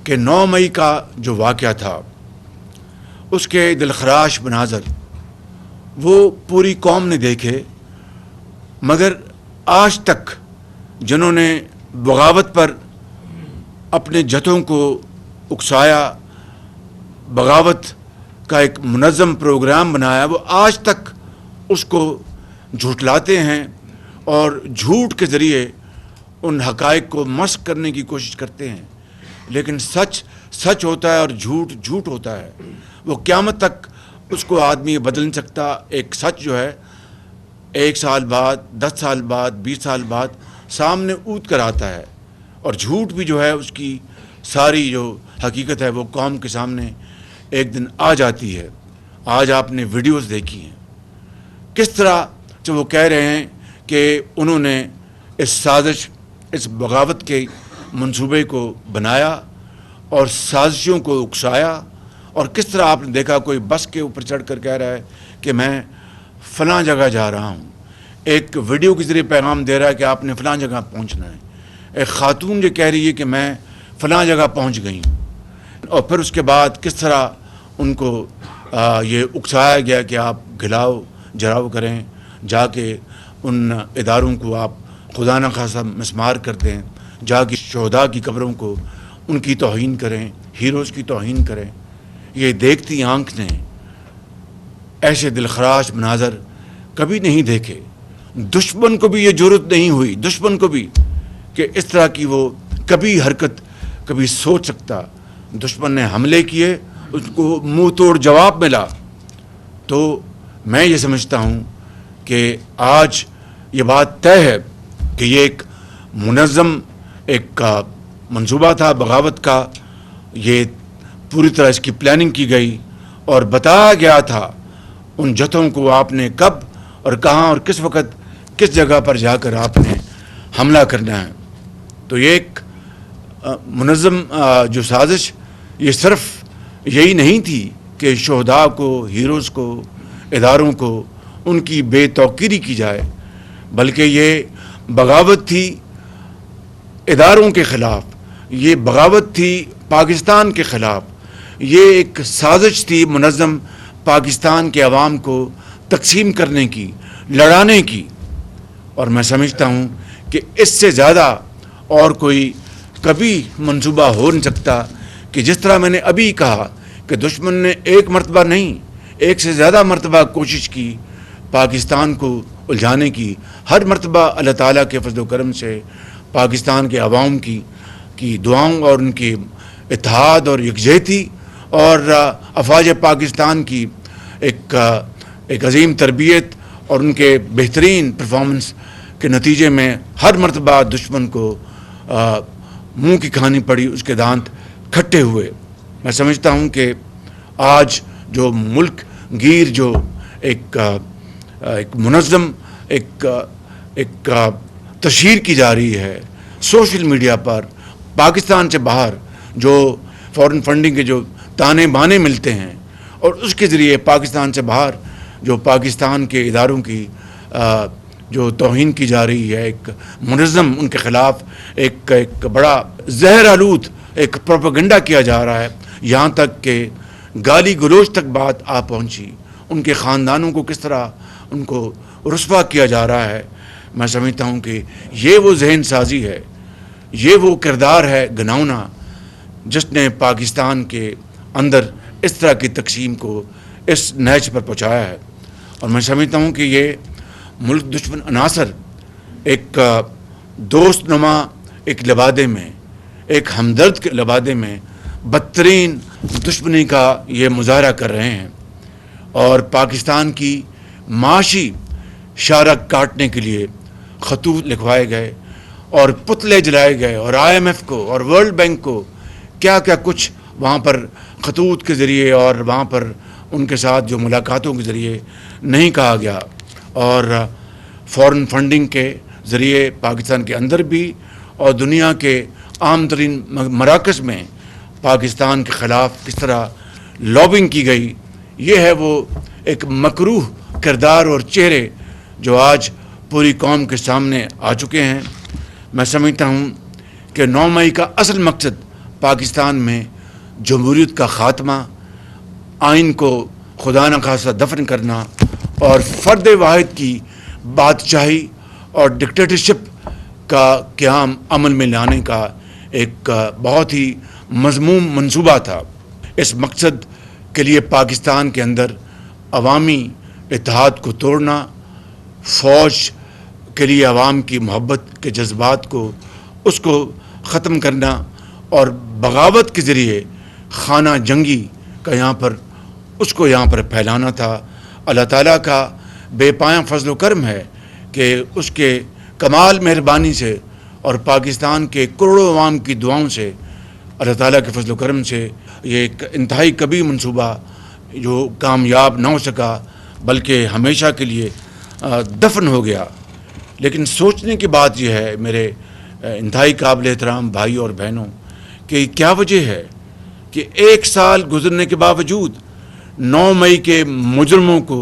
کہ 9 مئی کا جو واقعہ تھا اس کے دلخراش مناظر وہ پوری قوم نے دیکھے، مگر آج تک جنہوں نے بغاوت پر اپنے جتھوں کو اکسایا، بغاوت کا ایک منظم پروگرام بنایا، وہ آج تک اس کو جھٹلاتے ہیں اور جھوٹ کے ذریعے ان حقائق کو مسخ کرنے کی کوشش کرتے ہیں۔ لیکن سچ سچ ہوتا ہے اور جھوٹ جھوٹ ہوتا ہے، وہ قیامت تک اس کو آدمی بدل نہیں سکتا۔ ایک سچ جو ہے 1 سال بعد، 10 سال بعد، 20 سال بعد سامنے اونت کر آتا ہے، اور جھوٹ بھی جو ہے اس کی ساری جو حقیقت ہے وہ قوم کے سامنے ایک دن آ جاتی ہے۔ آج آپ نے ویڈیوز دیکھی ہیں کس طرح جو وہ کہہ رہے ہیں کہ انہوں نے اس سازش، اس بغاوت کے منصوبے کو بنایا اور سازشوں کو اکسایا، اور کس طرح آپ نے دیکھا کوئی بس کے اوپر چڑھ کر کہہ رہا ہے کہ میں فلاں جگہ جا رہا ہوں، ایک ویڈیو کے ذریعے پیغام دے رہا ہے کہ آپ نے فلاں جگہ پہنچنا ہے، ایک خاتون جو کہہ رہی ہے کہ میں فلاں جگہ پہنچ گئی ہوں، اور پھر اس کے بعد کس طرح ان کو یہ اکسایا گیا کہ آپ گھلاؤ جراؤ کریں، جا کے ان اداروں کو آپ خدا نخواستہ مسمار کر دیں، جا کے شہداء کی قبروں کو ان کی توہین کریں، ہیروز کی توہین کریں۔ یہ دیکھتی آنکھ نے ایسے دلخراش مناظر کبھی نہیں دیکھے۔ دشمن کو بھی یہ جرأت نہیں ہوئی، دشمن کو بھی، کہ اس طرح کی وہ کبھی حرکت کبھی سوچ سکتا۔ دشمن نے حملے کیے، اس کو منہ توڑ جواب ملا۔ تو میں یہ سمجھتا ہوں کہ آج یہ بات طے ہے کہ یہ ایک منظم ایک منصوبہ تھا بغاوت کا، یہ پوری طرح اس کی پلاننگ کی گئی اور بتایا گیا تھا ان جتھوں کو آپ نے کب اور کہاں اور کس وقت کس جگہ پر جا کر آپ نے حملہ کرنا ہے۔ تو یہ ایک منظم جو سازش، یہ صرف یہی نہیں تھی کہ شہداء کو، ہیروز کو، اداروں کو ان کی بے توقیری کی جائے، بلکہ یہ بغاوت تھی اداروں کے خلاف، یہ بغاوت تھی پاکستان کے خلاف، یہ ایک سازش تھی منظم پاکستان کے عوام کو تقسیم کرنے کی، لڑانے کی۔ اور میں سمجھتا ہوں کہ اس سے زیادہ اور کوئی کبھی منصوبہ ہو نہیں سکتا کہ جس طرح میں نے ابھی کہا کہ دشمن نے ایک مرتبہ نہیں، ایک سے زیادہ مرتبہ کوشش کی پاکستان کو الجھانے کی۔ ہر مرتبہ اللہ تعالیٰ کے فضل و کرم سے پاکستان کے عوام کی دعاؤں اور ان کے اتحاد اور یکجہتی اور افواج پاکستان کی ایک عظیم تربیت اور ان کے بہترین پرفارمنس کے نتیجے میں ہر مرتبہ دشمن کو منہ کی کھانی پڑی، اس کے دانت کھٹے ہوئے۔ میں سمجھتا ہوں کہ آج جو ملک گیر جو ایک منظم ایک تشہیر کی جا رہی ہے سوشل میڈیا پر، پاکستان سے باہر جو فورن فنڈنگ کے جو تانے بانے ملتے ہیں، اور اس کے ذریعے پاکستان سے باہر جو پاکستان کے اداروں کی جو توہین کی جا رہی ہے، ایک منظم ان کے خلاف ایک بڑا زہر آلود ایک پروپیگنڈا کیا جا رہا ہے، یہاں تک کہ گالی گلوچ تک بات آ پہنچی، ان کے خاندانوں کو کس طرح ان کو رسوا کیا جا رہا ہے۔ میں سمجھتا ہوں کہ یہ وہ ذہن سازی ہے، یہ وہ کردار ہے گناؤنا جس نے پاکستان کے اندر اس طرح کی تقسیم کو اس نہج پر پہنچایا ہے۔ اور میں سمجھتا ہوں کہ یہ ملک دشمن عناصر ایک دوست نما ایک لبادے میں، ایک ہمدرد کے لبادے میں بدترین دشمنی کا یہ مظاہرہ کر رہے ہیں، اور پاکستان کی معاشی شارک کاٹنے کے لیے خطوط لکھوائے گئے اور پتلے جلائے گئے، اور IMF کو اور ورلڈ بینک کو کیا کیا کچھ وہاں پر خطوط کے ذریعے اور وہاں پر ان کے ساتھ جو ملاقاتوں کے ذریعے نہیں کہا گیا، اور فورن فنڈنگ کے ذریعے پاکستان کے اندر بھی اور دنیا کے عام ترین مراکز میں پاکستان کے خلاف کس طرح لابنگ کی گئی۔ یہ ہے وہ ایک مکروہ کردار اور چہرے جو آج پوری قوم کے سامنے آ چکے ہیں۔ میں سمجھتا ہوں کہ 9 مئی کا اصل مقصد پاکستان میں جمہوریت کا خاتمہ، آئین کو خدا نخواستہ دفن کرنا اور فرد واحد کی بادشاہی اور ڈکٹیٹرشپ کا قیام عمل میں لانے کا ایک بہت ہی مذموم منصوبہ تھا۔ اس مقصد کے لیے پاکستان کے اندر عوامی اتحاد کو توڑنا، فوج کے لیے عوام کی محبت کے جذبات کو اس کو ختم کرنا اور بغاوت کے ذریعے خانہ جنگی کا یہاں پر پھیلانا تھا۔ اللہ تعالیٰ کا بے پایاں فضل و کرم ہے کہ اس کے کمال مہربانی سے اور پاکستان کے کروڑوں عوام کی دعاؤں سے، اللہ تعالیٰ کے فضل و کرم سے یہ ایک انتہائی کبھی منصوبہ جو کامیاب نہ ہو سکا بلکہ ہمیشہ کے لیے دفن ہو گیا۔ لیکن سوچنے کی بات یہ ہے میرے انتہائی قابل احترام بھائی اور بہنوں کہ کیا وجہ ہے کہ 1 سال گزرنے کے باوجود 9 مئی کے مجرموں کو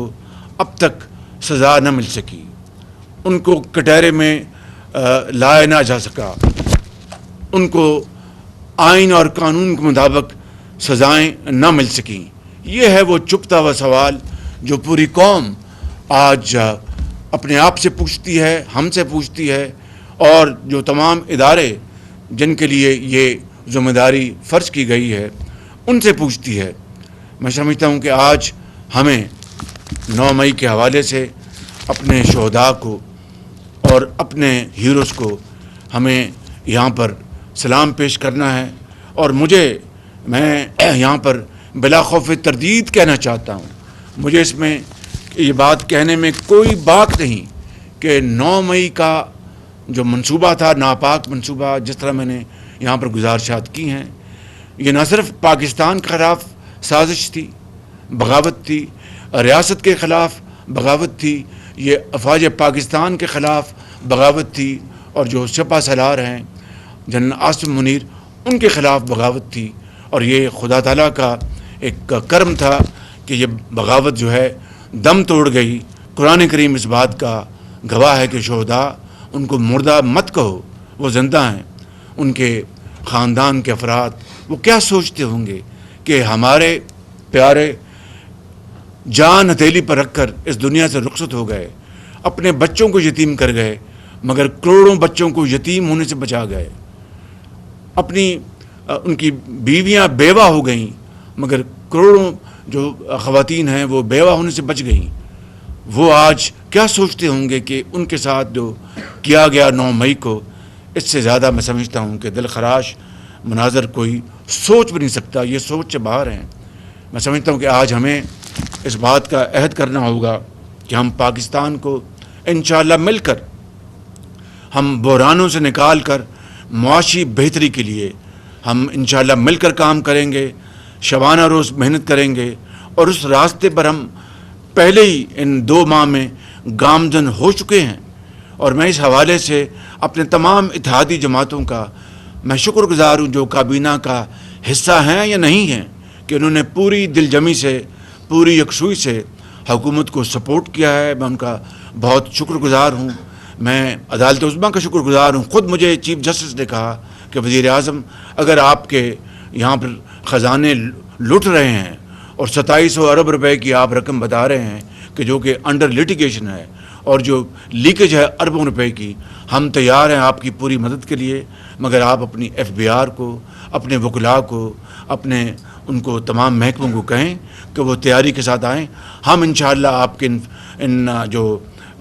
اب تک سزا نہ مل سکی، ان کو کٹہرے میں لایا نہ جا سکا، ان کو آئین اور قانون کے مطابق سزائیں نہ مل سکیں۔ یہ ہے وہ چھپتا ہوا سوال جو پوری قوم آج اپنے آپ سے پوچھتی ہے، ہم سے پوچھتی ہے، اور جو تمام ادارے جن کے لیے یہ ذمہ داری فرض کی گئی ہے ان سے پوچھتی ہے۔ میں سمجھتا ہوں کہ آج ہمیں 9 مئی کے حوالے سے اپنے شہداء کو اور اپنے ہیروز کو ہمیں یہاں پر سلام پیش کرنا ہے، اور میں یہاں پر بلا خوف تردید کہنا چاہتا ہوں، مجھے اس میں یہ بات کہنے میں کوئی باک نہیں کہ 9 مئی کا جو منصوبہ تھا، ناپاک منصوبہ، جس طرح میں نے یہاں پر گزارشات کی ہیں، یہ نہ صرف پاکستان کے خلاف سازش تھی، بغاوت تھی، ریاست کے خلاف بغاوت تھی، یہ افواج پاکستان کے خلاف بغاوت تھی، اور جو سپہ سالار ہیں جنرل عاصم منیر ان کے خلاف بغاوت تھی، اور یہ خدا تعالیٰ کا ایک کرم تھا کہ یہ بغاوت جو ہے دم توڑ گئی۔ قرآن کریم اس بات کا گواہ ہے کہ شہداء ان کو مردہ مت کہو، وہ زندہ ہیں۔ ان کے خاندان کے افراد وہ کیا سوچتے ہوں گے کہ ہمارے پیارے جان ہتھیلی پر رکھ کر اس دنیا سے رخصت ہو گئے، اپنے بچوں کو یتیم کر گئے، مگر کروڑوں بچوں کو یتیم ہونے سے بچا گئے، ان کی بیویاں بیوہ ہو گئیں، مگر کروڑوں جو خواتین ہیں وہ بیوہ ہونے سے بچ گئیں۔ وہ آج کیا سوچتے ہوں گے کہ ان کے ساتھ جو کیا گیا 9 مئی کو، اس سے زیادہ میں سمجھتا ہوں کہ دل خراش مناظر کوئی سوچ بھی نہیں سکتا، یہ سوچ سے باہر ہیں۔ میں سمجھتا ہوں کہ آج ہمیں اس بات کا عہد کرنا ہوگا کہ ہم پاکستان کو انشاءاللہ مل کر، ہم بحرانوں سے نکال کر معاشی بہتری کے لیے ہم انشاءاللہ مل کر کام کریں گے، شبانہ روز محنت کریں گے، اور اس راستے پر ہم پہلے ہی ان 2 ماہ میں گامزن ہو چکے ہیں۔ اور میں اس حوالے سے اپنے تمام اتحادی جماعتوں کا میں شکر گزار ہوں جو کابینہ کا حصہ ہیں یا نہیں ہیں، کہ انہوں نے پوری دل جمی سے، پوری یکسوئی سے حکومت کو سپورٹ کیا ہے۔ میں ان کا بہت شکر گزار ہوں۔ میں عدالت عظمیٰ کا شکر گزار ہوں۔ خود مجھے چیف جسٹس نے کہا کہ وزیر اعظم، اگر آپ کے یہاں پر خزانے لٹ رہے ہیں اور 2700 ارب روپے کی آپ رقم بتا رہے ہیں کہ جو کہ انڈر لیٹیگیشن ہے، اور جو لیکیج ہے اربوں روپے کی، ہم تیار ہیں آپ کی پوری مدد کے لیے، مگر آپ اپنی FBR کو، اپنے وکلاء کو، ان کو تمام محکموں کو کہیں کہ وہ تیاری کے ساتھ آئیں۔ ہم انشاءاللہ آپ کے ان جو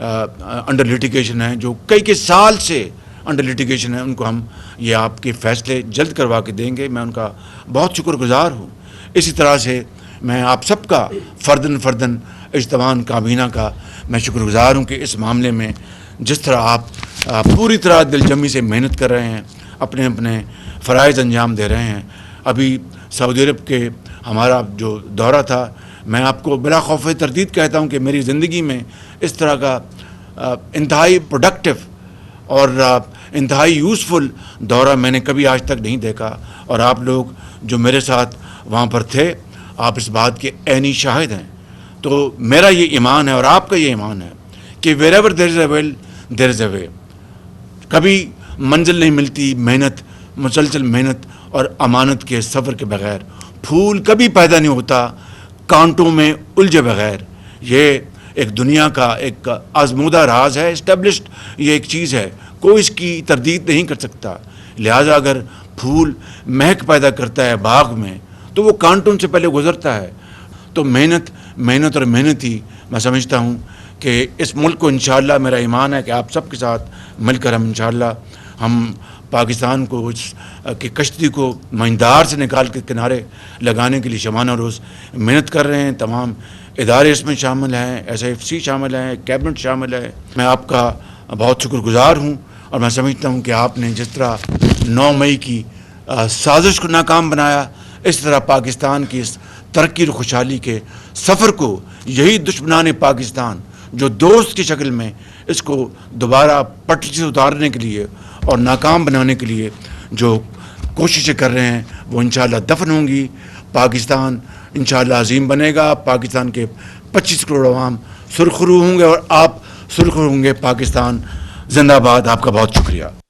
انڈر لیٹیگیشن ہیں، جو کئی سال سے انڈر لیٹیگیشن ہیں، ان کو ہم یہ آپ کے فیصلے جلد کروا کے دیں گے۔ میں ان کا بہت شکر گزار ہوں۔ اسی طرح سے میں آپ سب کا فرداً اجتماع کابینہ کا میں شکر گزار ہوں کہ اس معاملے میں جس طرح آپ پوری طرح دل جمی سے محنت کر رہے ہیں، اپنے فرائض انجام دے رہے ہیں۔ ابھی سعودی عرب کے ہمارا جو دورہ تھا، میں آپ کو بلا خوف تردید کہتا ہوں کہ میری زندگی میں اس طرح کا انتہائی پروڈکٹیو اور انتہائی یوزفل دورہ میں نے کبھی آج تک نہیں دیکھا، اور آپ لوگ جو میرے ساتھ وہاں پر تھے، آپ اس بات کے عینی شاہد ہیں۔ تو میرا یہ ایمان ہے اور آپ کا یہ ایمان ہے کہ wherever there is a will there is a way۔ کبھی منزل نہیں ملتی، محنت، مسلسل محنت اور امانت کے سفر کے بغیر. پھول کبھی پیدا نہیں ہوتا کانٹوں میں الجھے بغیر. یہ ایک دنیا کا ایک آزمودہ راز ہے, اسٹیبلشڈ یہ ایک چیز ہے, کوئی اس کی تردید نہیں کر سکتا. لہٰذا اگر پھول مہک پیدا کرتا ہے باغ میں تو وہ کانٹوں سے پہلے گزرتا ہے. تو محنت اور محنت ہی میں سمجھتا ہوں کہ اس ملک کو انشاءاللہ, میرا ایمان ہے کہ آپ سب کے ساتھ مل کر ہم انشاءاللہ ہم پاکستان کو اس کی کشتی کو مہندار سے نکال کے کنارے لگانے کے لیے شبانہ روز محنت کر رہے ہیں. تمام ادارے اس میں شامل ہیں, SIFC شامل ہیں, کیبنٹ شامل ہے. میں آپ کا بہت شکر گزار ہوں اور میں سمجھتا ہوں کہ آپ نے جس طرح 9 مئی کی سازش کو ناکام بنایا, اس طرح پاکستان کی اس ترقی اور خوشحالی کے سفر کو یہی دشمنان پاکستان جو دوست کی شکل میں اس کو دوبارہ پٹری سے اتارنے کے لیے اور ناکام بنانے کے لیے جو کوششیں کر رہے ہیں وہ انشاءاللہ دفن ہوں گی. پاکستان انشاءاللہ عظیم بنے گا. پاکستان کے 25 کروڑ عوام سرخرو ہوں گے اور آپ سرخرو ہوں گے. پاکستان زندہ باد. آپ کا بہت شکریہ.